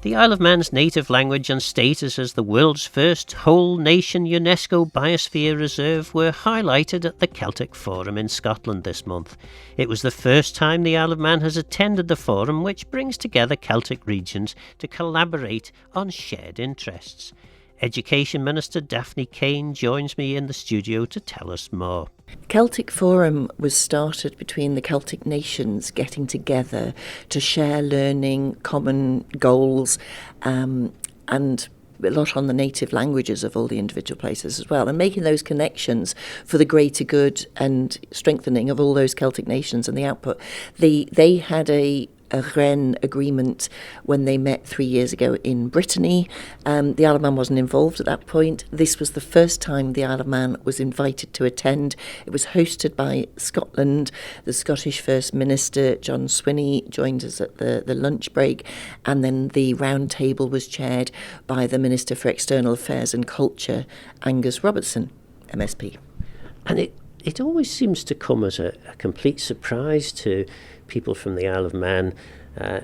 The Isle of Man's native language and status as the world's first whole-nation UNESCO Biosphere Reserve were highlighted at the Celtic Forum in Scotland this month. It was the first time the Isle of Man has attended the forum, which brings together Celtic regions to collaborate on shared interests. Education Minister Daphne Caine joins me in the studio to tell us more. Celtic Forum was started between the Celtic nations getting together to share learning, common goals, and a lot on the native languages of all the individual places as well, and making those connections for the greater good and strengthening of all those Celtic nations and the output. They had a Rennes agreement when they met 3 years ago in Brittany. The Isle of Man wasn't involved at that point. This was the first time the Isle of Man was invited to attend. It was hosted by Scotland. The Scottish First Minister, John Swinney, joined us at the lunch break, and then the round table was chaired by the Minister for External Affairs and Culture, Angus Robertson, MSP. And it always seems to come as a complete surprise to people from the Isle of Man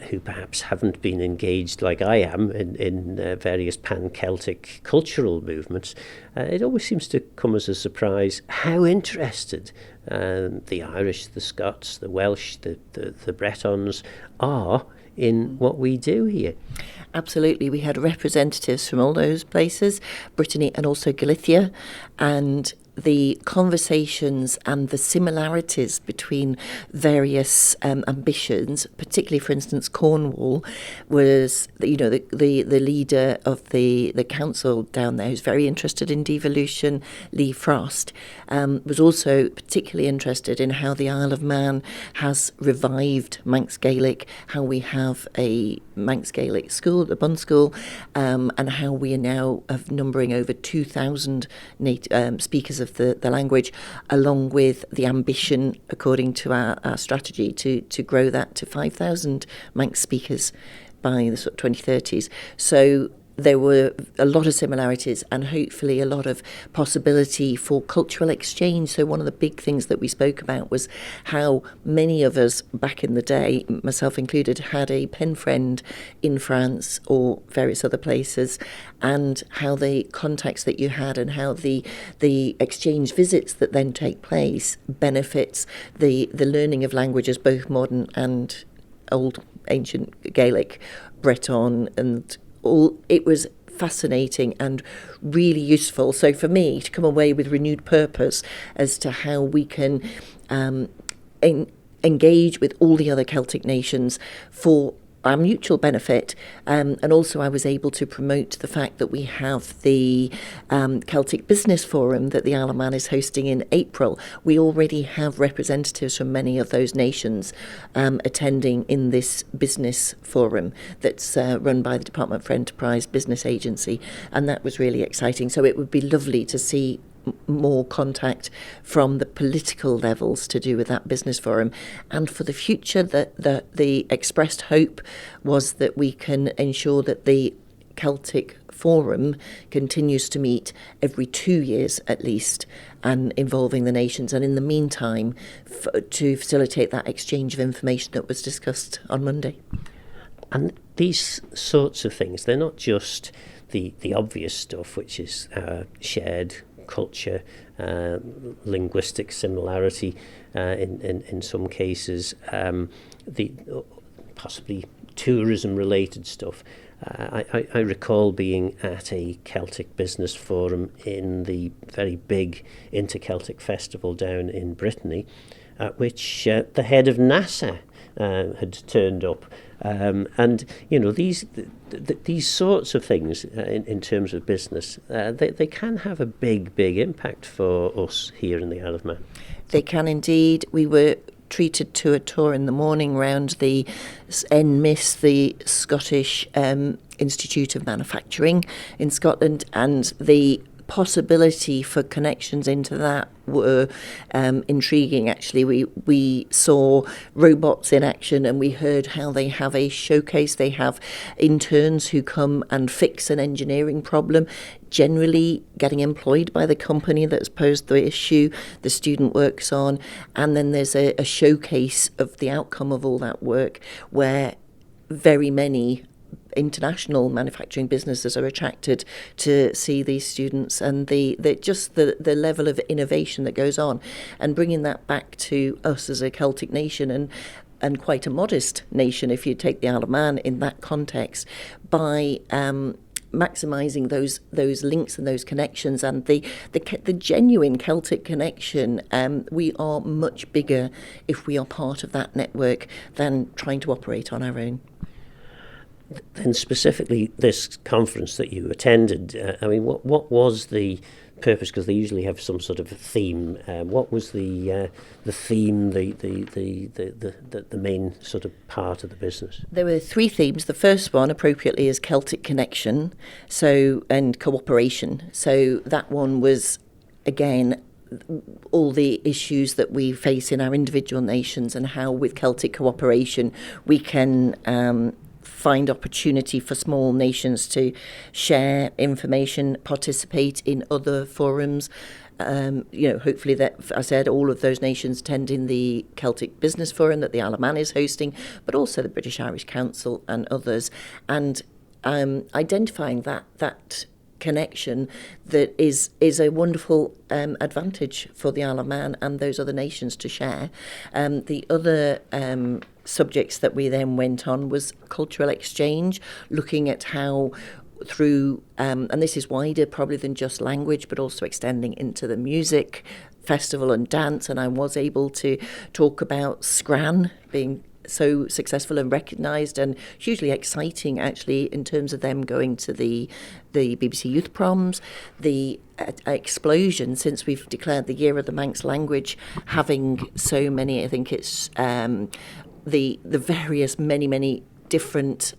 who perhaps haven't been engaged like I am in various pan-Celtic cultural movements. It always seems to come as a surprise how interested the Irish, the Scots, the Welsh, the Bretons are in what we do here. Absolutely. We had representatives from all those places, Brittany and also Galicia, and the conversations and the similarities between various ambitions, particularly, for instance, Cornwall, was, the leader of the council down there, who's very interested in devolution, Lee Frost, was also particularly interested in how the Isle of Man has revived Manx Gaelic, how we have a Manx Gaelic school, the Bun School, and how we are now numbering over 2,000 speakers of the language, along with the ambition, according to our strategy, to grow that to 5,000 Manx speakers by the sort of 2030s. So there were a lot of similarities and hopefully a lot of possibility for cultural exchange. So one of the big things that we spoke about was how many of us back in the day, myself included, had a pen friend in France or various other places, and how the contacts that you had and how the exchange visits that then take place benefits the learning of languages, both modern and old ancient Gaelic, Breton, and all. It was fascinating and really useful. So for me to come away with renewed purpose as to how we can engage with all the other Celtic nations for our mutual benefit, and also I was able to promote the fact that we have the Celtic Business Forum that the Isle of Man is hosting in April. We already have representatives from many of those nations attending in this business forum that's run by the Department for Enterprise Business Agency, and that was really exciting. So it would be lovely to see more contact from the political levels to do with that business forum. And for the future, the expressed hope was that we can ensure that the Celtic Forum continues to meet every 2 years at least, and involving the nations, and in the meantime to facilitate that exchange of information that was discussed on Monday. And these sorts of things, they're not just the obvious stuff, which is shared culture, linguistic similarity in some cases, the possibly tourism-related stuff. I recall being at a Celtic business forum in the very big Inter-Celtic festival down in Brittany, at which the head of NASA had turned up. And these sorts of things in terms of business, they can have a big impact for us here in the Isle of Man. They can indeed. We were treated to a tour in the morning round the NMIS, the Scottish Institute of Manufacturing in Scotland, and the possibility for connections into that were intriguing. Actually, we saw robots in action, and we heard how they have a showcase. They have interns who come and fix an engineering problem, generally getting employed by the company that's posed the issue the student works on, and then there's a showcase of the outcome of all that work, where very many international manufacturing businesses are attracted to see these students, and the level of innovation that goes on, and bringing that back to us as a Celtic nation, and quite a modest nation if you take the Isle of Man in that context, by maximising those links and those connections and the genuine Celtic connection. We are much bigger if we are part of that network than trying to operate on our own. Then specifically this conference that you attended, I mean, what was the purpose? Because they usually have some sort of theme. What was the theme, the main sort of part of the business? There were 3 themes. The first one, appropriately, is Celtic connection, and cooperation. So that one was, again, all the issues that we face in our individual nations, and how with Celtic cooperation we can find opportunity for small nations to share information, participate in other forums. Hopefully that, as I said, all of those nations attending the Celtic Business Forum that the Isle of Man is hosting, but also the British Irish Council and others, and identifying that connection that is a wonderful advantage for the Isle of Man and those other nations to share. The other subjects that we then went on was cultural exchange, looking at how through, and this is wider probably than just language, but also extending into the music, festival and dance. And I was able to talk about Scran being so successful and recognised and hugely exciting, actually, in terms of them going to the BBC Youth Proms, the explosion since we've declared the Year of the Manx Language, having so many, I think it's the various many different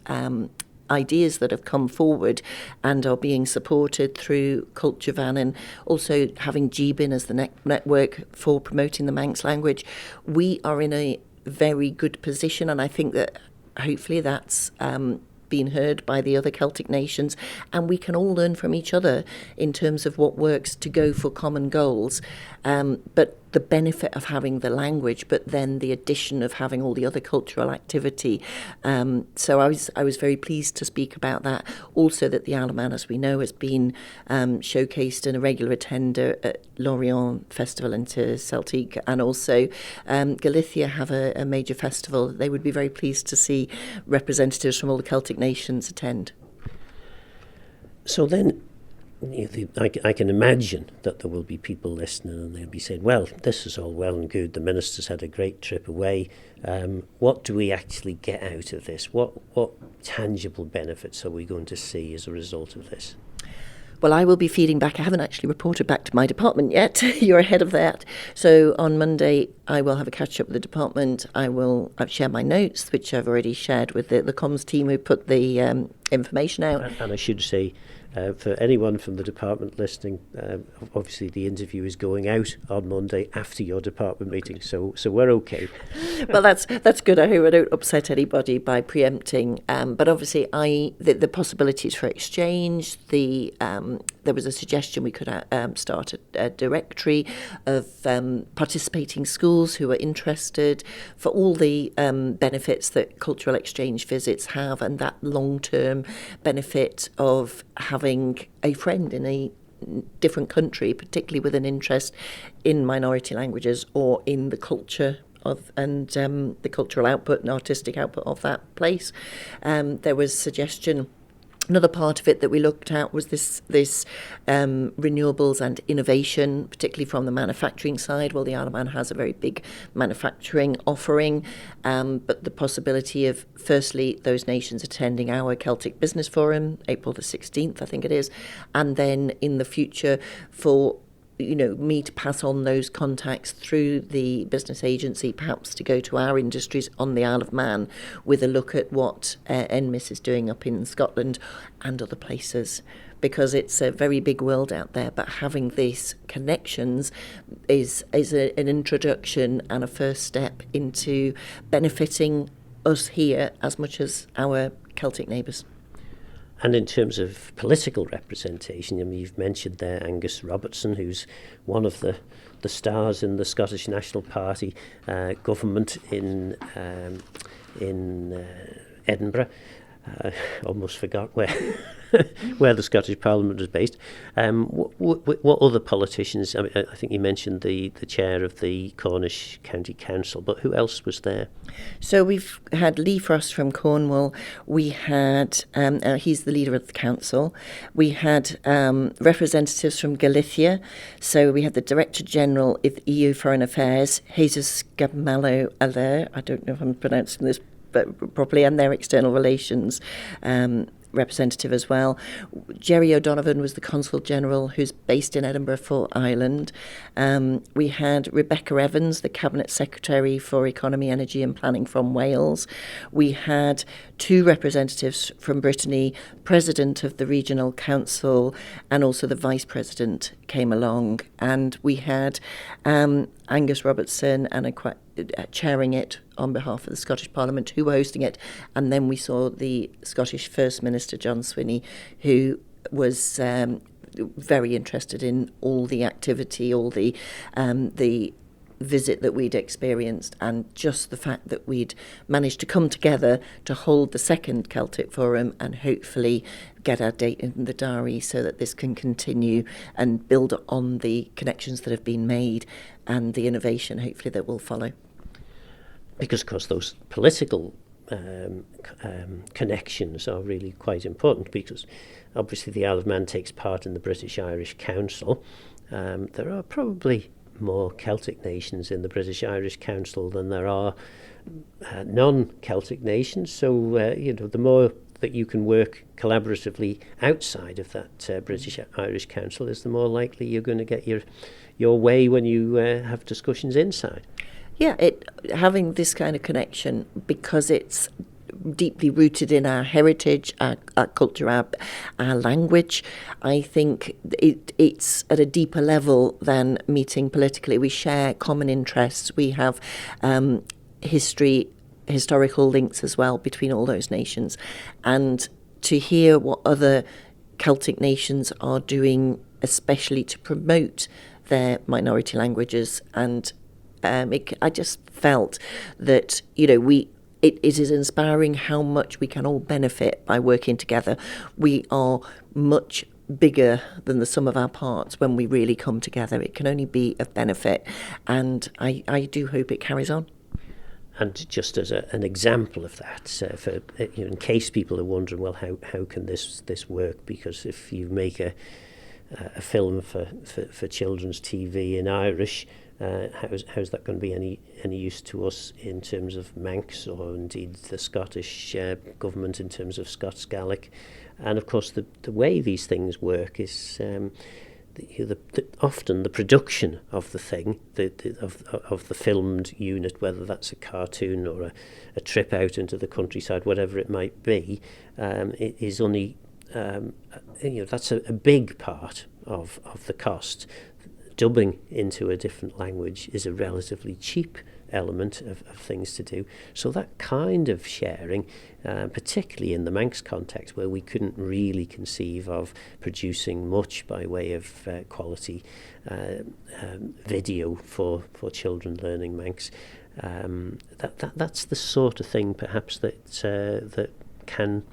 ideas that have come forward and are being supported through Culture Van, and also having GBIN as the network for promoting the Manx language. We are in a very good position, and I think that hopefully that's been heard by the other Celtic nations, and we can all learn from each other in terms of what works to go for common goals. But the benefit of having the language, but then the addition of having all the other cultural activity. So I was very pleased to speak about that. Also that the Isle of Man, as we know, has been showcased and a regular attender at Lorient Festival into Celtic, and also Galicia have a major festival. They would be very pleased to see representatives from all the Celtic nations attend. So then, I can imagine that there will be people listening and they'll be saying, well, this is all well and good. The minister's had a great trip away. What do we actually get out of this? What tangible benefits are we going to see as a result of this? Well, I will be feeding back. I haven't actually reported back to my department yet. You're ahead of that. So on Monday, I will have a catch-up with the department. I've shared my notes, which I've already shared with the comms team who put the information out. And I should say, for anyone from the department listening, obviously the interview is going out on Monday after your department meeting, so we're okay. Well, that's good. I hope I don't upset anybody by preempting. But obviously, the possibilities for exchange. There was a suggestion we could start a directory of participating schools who are interested, for all the benefits that cultural exchange visits have, and that long-term benefit of having a friend in a different country, particularly with an interest in minority languages or in the culture and the cultural output and artistic output of that place. There was suggestion. Another part of it that we looked at was this renewables and innovation, particularly from the manufacturing side. Well, the Isle of Man has a very big manufacturing offering, but the possibility of, firstly, those nations attending our Celtic Business Forum, April the 16th, I think it is, and then in the future for me to pass on those contacts through the business agency, perhaps to go to our industries on the Isle of Man with a look at what NMIS is doing up in Scotland and other places, because it's a very big world out there. But having these connections is an introduction and a first step into benefiting us here as much as our Celtic neighbours. And in terms of political representation, I mean, you've mentioned there Angus Robertson, who's one of the stars in the Scottish National Party government in Edinburgh. almost forgot where where the Scottish Parliament was based. What other politicians? I mean, I think you mentioned the chair of the Cornish County Council, but who else was there? So we've had Lee Frost from Cornwall. We had, he's the leader of the council. We had representatives from Galicia. So we had the Director General of EU Foreign Affairs, Jesus Gamalo Aller. I don't know if I'm pronouncing this properly, and their external relations representative as well. Jerry O'Donovan was the Consul General, who's based in Edinburgh for Ireland. We had Rebecca Evans, the Cabinet Secretary for Economy, Energy and Planning from Wales. We had 2 representatives from Brittany, President of the Regional Council, and also the Vice President came along. And we had Angus Robertson and chairing it on behalf of the Scottish Parliament, who were hosting it. And then we saw the Scottish First Minister, John Swinney, who was very interested in all the activity, all the visit that we'd experienced, and just the fact that we'd managed to come together to hold the second Celtic Forum and hopefully get our date in the diary so that this can continue and build on the connections that have been made and the innovation hopefully that will follow. Because, of course, those political connections are really quite important, because obviously the Isle of Man takes part in the British-Irish Council. There are probably more Celtic nations in the British-Irish Council than there are non-Celtic nations. So, the more that you can work collaboratively outside of that British-Irish Council is the more likely you're going to get your way when you have discussions inside. Yeah, having this kind of connection, because it's deeply rooted in our heritage, our culture, our language. I think it's at a deeper level than meeting politically. We share common interests. We have historical links as well between all those nations. And to hear what other Celtic nations are doing, especially to promote their minority languages, and I just felt that, it is inspiring how much we can all benefit by working together. We are much bigger than the sum of our parts when we really come together. It can only be of benefit, and I do hope it carries on. And just as an example of that, in case people are wondering, well, how can this work? Because if you make a film for children's TV in Irish, how's that going to be any use to us in terms of Manx, or indeed the Scottish government in terms of Scots Gaelic? And of course the way these things work is often the production of the thing, of the filmed unit, whether that's a cartoon or a trip out into the countryside, whatever it might be, it is only that's a big part of the cost. Dubbing into a different language is a relatively cheap element of things to do. So that kind of sharing, particularly in the Manx context, where we couldn't really conceive of producing much by way of quality video for children learning Manx, that's the sort of thing perhaps that can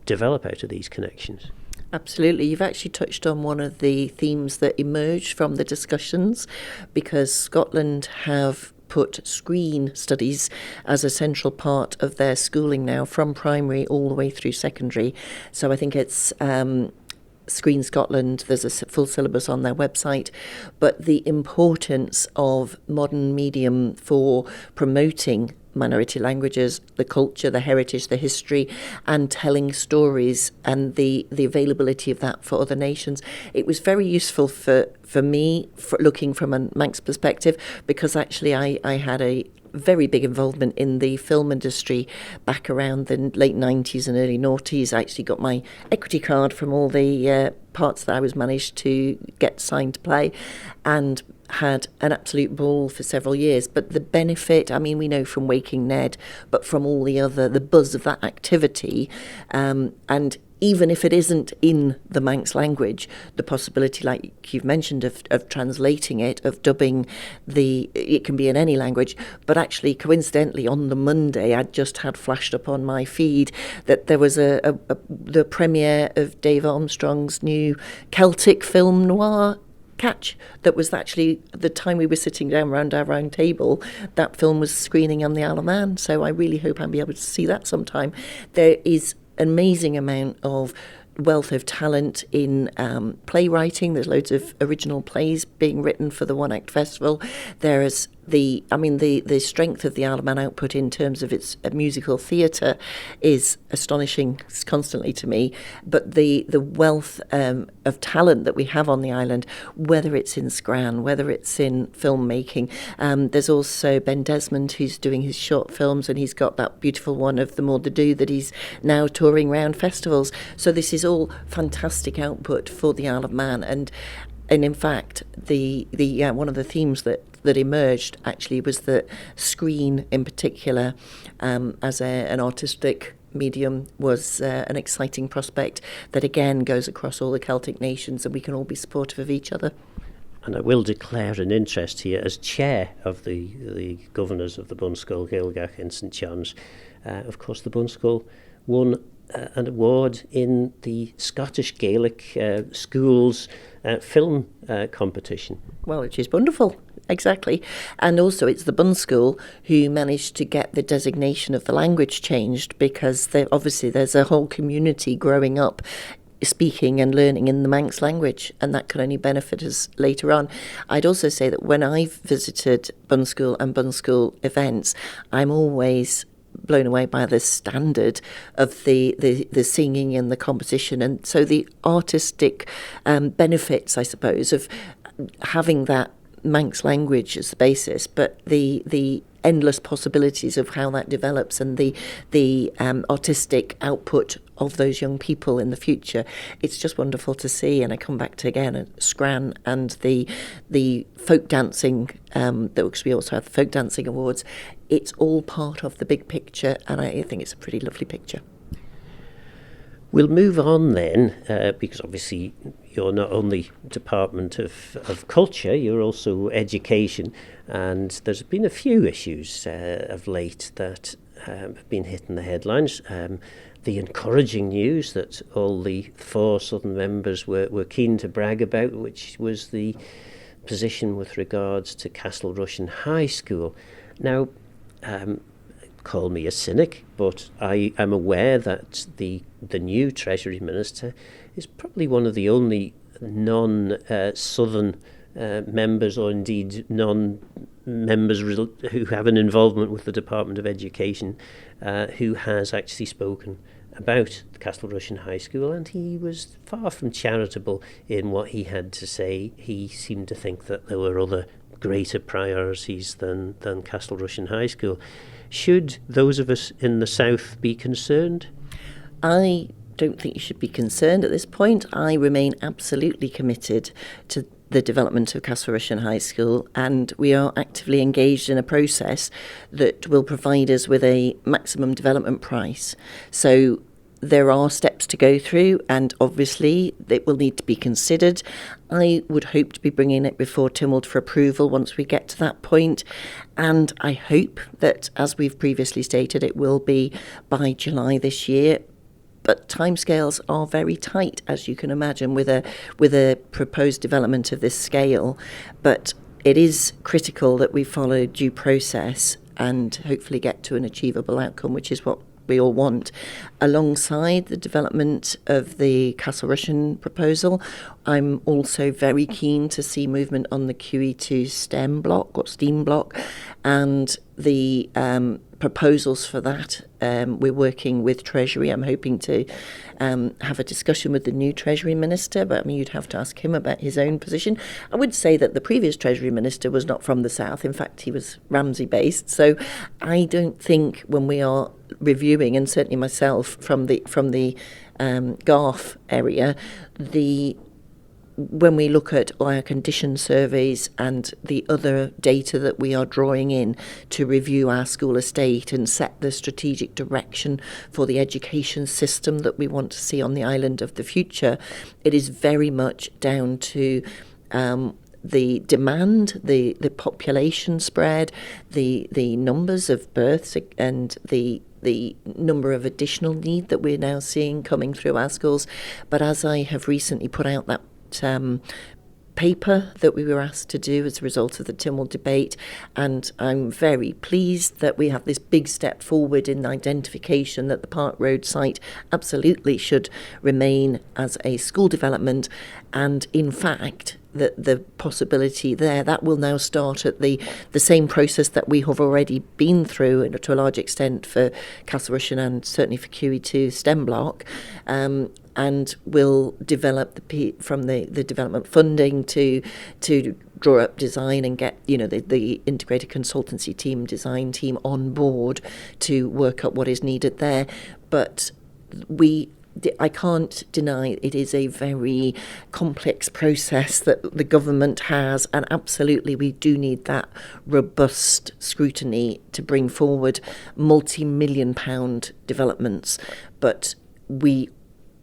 develop out of these connections. Absolutely. You've actually touched on one of the themes that emerged from the discussions, because Scotland have put screen studies as a central part of their schooling now, from primary all the way through secondary. So I think it's Screen Scotland, there's a full syllabus on their website, but the importance of modern medium for promoting minority languages, the culture, the heritage, the history, and telling stories, and the availability of that for other nations. It was very useful for me, for looking from a Manx perspective, because actually I had a very big involvement in the film industry back around the late 90s and early noughties. I actually got my equity card from all the parts that I was managed to get signed to play, and had an absolute ball for several years. But the benefit, I mean, we know from Waking Ned, but from all the buzz of that activity, and even if it isn't in the Manx language, the possibility, like you've mentioned, of translating it, of dubbing it can be in any language. But actually, coincidentally, on the Monday, I'd just had flashed up on my feed that there was the premiere of Dave Armstrong's new Celtic film noir Catch. That was actually the time we were sitting down round our round table. That film was screening on the Isle of Man, so I really hope I'll be able to see that sometime. There is an amazing amount of wealth of talent in playwriting. There's loads of original plays being written for the One Act Festival. There is the strength of the Isle of Man output in terms of its musical theatre is astonishing constantly to me. But the wealth of talent that we have on the island, whether it's in Scran, whether it's in filmmaking, there's also Ben Desmond who's doing his short films, and he's got that beautiful one of The More the Do that he's now touring around festivals. So this is all fantastic output for the Isle of Man, and in fact the one of the themes that emerged actually was that screen in particular as an artistic medium was an exciting prospect that again goes across all the Celtic nations, and we can all be supportive of each other. And I will declare an interest here as chair of the governors of the Bunskull, Gaelgach and St John's. Of course, the Bunskull won an award in the Scottish Gaelic schools film competition. Well, which is wonderful. Exactly. And also it's the Bunskull who managed to get the designation of the language changed, because obviously there's a whole community growing up speaking and learning in the Manx language, and that can only benefit us later on. I'd also say that when I've visited Bunskull and Bunskull events, I'm always blown away by the standard of the singing and the composition, and so the artistic benefits, I suppose, of having that Manx language as the basis, but the endless possibilities of how that develops and the artistic output of those young people in the future. It's just wonderful to see. And I come back to again Scran and the folk dancing, because we also have the folk dancing awards. It's all part of the big picture, and I think it's a pretty lovely picture. We'll move on then, because obviously you're not only Department of Culture, you're also Education, and there's been a few issues of late that have been hitting the headlines. The encouraging news that all the 4 Southern members were keen to brag about, which was the position with regards to Castle Rushen High School. Now, call me a cynic, but I am aware that the new Treasury Minister is probably one of the only non-Southern members, or indeed non-members who have an involvement with the Department of Education, who has actually spoken about the Castle Rushen High School, and he was far from charitable in what he had to say. He seemed to think that there were other greater priorities than Castle Rushen High School. Should those of us in the south be concerned? I don't think you should be concerned at this point. I remain absolutely committed to the development of Castle Rushen High School, and we are actively engaged in a process that will provide us with a maximum development price. So there are steps to go through, and obviously it will need to be considered. I would hope to be bringing it before Tynwald for approval once we get to that point, and I hope that, as we've previously stated, it will be by July this year. But timescales are very tight, as you can imagine, with a proposed development of this scale. But it is critical that we follow due process and hopefully get to an achievable outcome, which is what we all want. Alongside the development of the Castle Rushen proposal, I'm also very keen to see movement on the QE2 STEM block or STEAM block, and the proposals for that. We're working with Treasury. I'm hoping to have a discussion with the new Treasury Minister, but I mean, you'd have to ask him about his own position. I would say that the previous Treasury Minister was not from the south. In fact, he was Ramsey based. So I don't think when we are reviewing, and certainly myself from the Garth area, when we look at our condition surveys and the other data that we are drawing in to review our school estate and set the strategic direction for the education system that we want to see on the island of the future, it is very much down to the demand, the population spread, the numbers of births, and the number of additional need that we're now seeing coming through our schools. But as I have recently put out that paper that we were asked to do as a result of the Tynwald debate, and I'm very pleased that we have this big step forward in identification that the Park Road site absolutely should remain as a school development, and in fact that the possibility there that will now start at the same process that we have already been through to a large extent for Castle Rushen and certainly for QE2 STEM block, and will develop from the development funding to draw up design and get the integrated consultancy team, design team on board to work up what is needed there. But I can't deny it is a very complex process that the government has, and absolutely we do need that robust scrutiny to bring forward multi-million pound developments. But we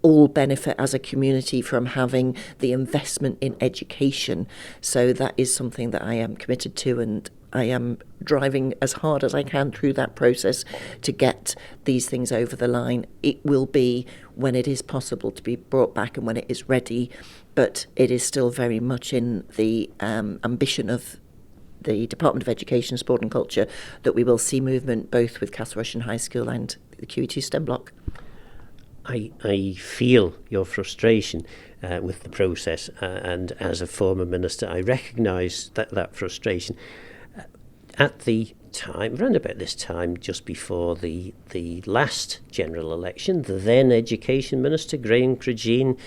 all benefit as a community from having the investment in education. So that is something that I am committed to, and I am driving as hard as I can through that process to get these things over the line. It will be when it is possible to be brought back and when it is ready, but it is still very much in the ambition of the Department of Education, Sport and Culture that we will see movement both with Castle Rushen High School and the QE2 STEM block. I feel your frustration with the process, and as a former minister I recognise that frustration. At the time, around about this time, just before the last general election, the then Education Minister, Graham Cregeen,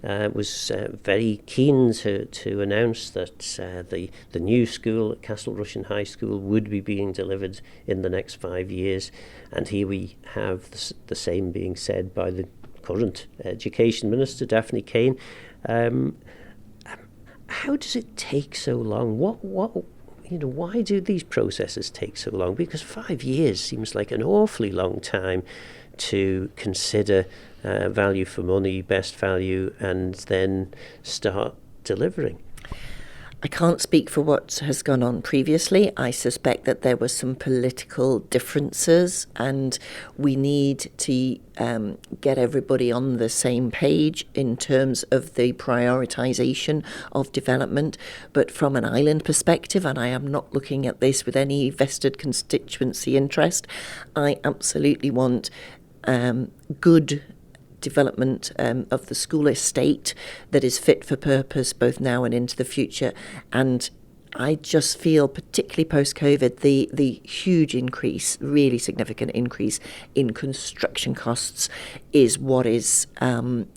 was very keen to announce that the new school at Castle Rushen High School would be being delivered in the next 5 years. And here we have the same being said by the current Education Minister, Daphne Caine. How does it take so long? Why do these processes take so long? Because 5 years seems like an awfully long time to consider value for money, best value, and then start delivering. I can't speak for what has gone on previously. I suspect that there were some political differences, and we need to get everybody on the same page in terms of the prioritisation of development. But from an island perspective, and I am not looking at this with any vested constituency interest, I absolutely want good development of the school estate that is fit for purpose both now and into the future. And I just feel, particularly post-COVID, the huge increase, really significant increase in construction costs is what is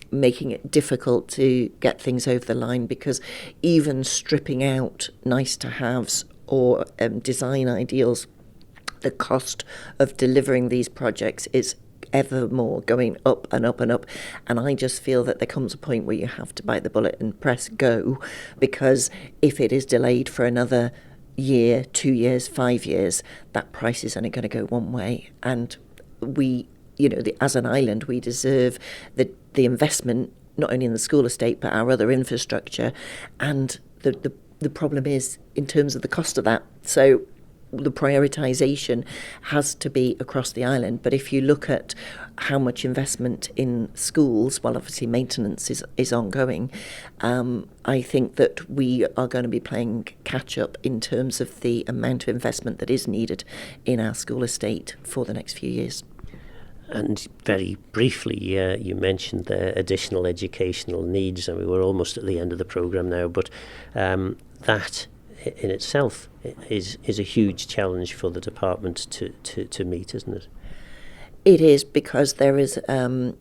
making it difficult to get things over the line, because even stripping out nice-to-haves or design ideals, the cost of delivering these projects is ever more going up and up and up. And I just feel that there comes a point where you have to bite the bullet and press go, because if it is delayed for another year, 2 years, 5 years, that price is only going to go one way. And we, as an island, we deserve the investment, not only in the school estate, but our other infrastructure. And the problem is in terms of the cost of that. So the prioritisation has to be across the island. But if you look at how much investment in schools, well, obviously maintenance is ongoing, I think that we are going to be playing catch up in terms of the amount of investment that is needed in our school estate for the next few years. And very briefly, you mentioned the additional educational needs, and we were almost at the end of the programme now, but that in itself is a huge challenge for the department to meet, isn't it? It is, because there is a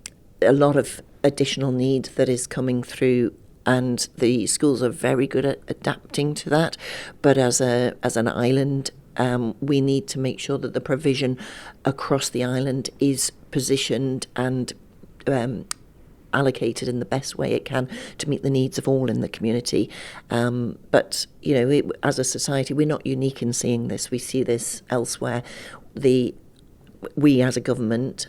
lot of additional need that is coming through, and the schools are very good at adapting to that. But as an island, we need to make sure that the provision across the island is positioned and allocated in the best way it can to meet the needs of all in the community. But, as a society, we're not unique in seeing this. We see this elsewhere. We as a government,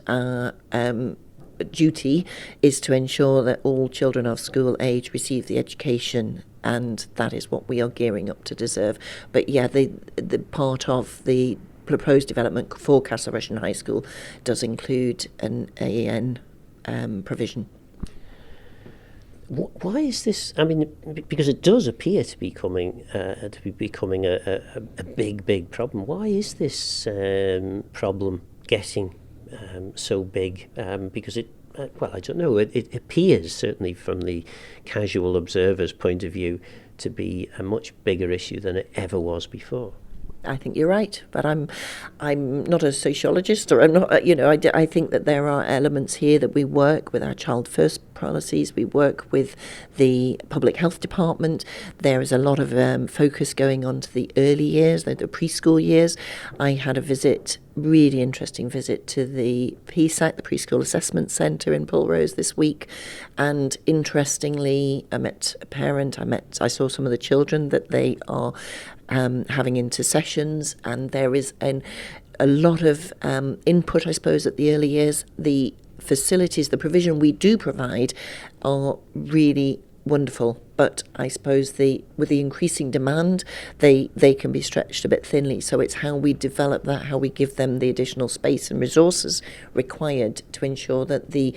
duty is to ensure that all children of school age receive the education, and that is what we are gearing up to deserve. But yeah, the part of the proposed development for Castle Rushen High School does include an AEN provision. Why is this? I mean, because it does appear to be becoming a big problem. Why is this problem getting so big? Because it, I don't know. It appears, certainly from the casual observer's point of view, to be a much bigger issue than it ever was before. I think you're right, but I'm not a sociologist, or I'm not. I think that there are elements here that we work with our child first policies. We work with the public health department. There is a lot of focus going on to the early years, the preschool years. I had a really interesting visit to the PSAC, the Preschool Assessment Centre in Pulrose this week, and interestingly, I met a parent. I saw some of the children that they are having into sessions, and there is a lot of input, I suppose, at the early years. The facilities, the provision we do provide are really wonderful, but I suppose with the increasing demand, they can be stretched a bit thinly. So it's how we develop that, how we give them the additional space and resources required to ensure that the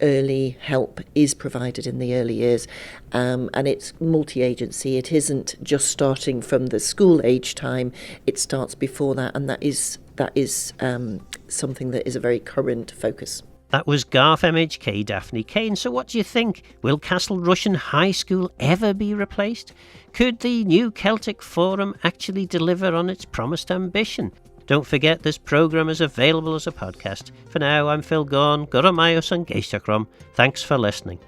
early help is provided in the early years. And it's multi-agency. It isn't just starting from the school age time. It starts before that, and that is something that is a very current focus. That was Garth MHK Daphne Caine. So what do you think? Will Castle Rushen High School ever be replaced? Could the new Celtic Forum actually deliver on its promised ambition? Don't forget this programme is available as a podcast. For now, I'm Phil Gaughan. Gora Maios and Geistachrom. Thanks for listening.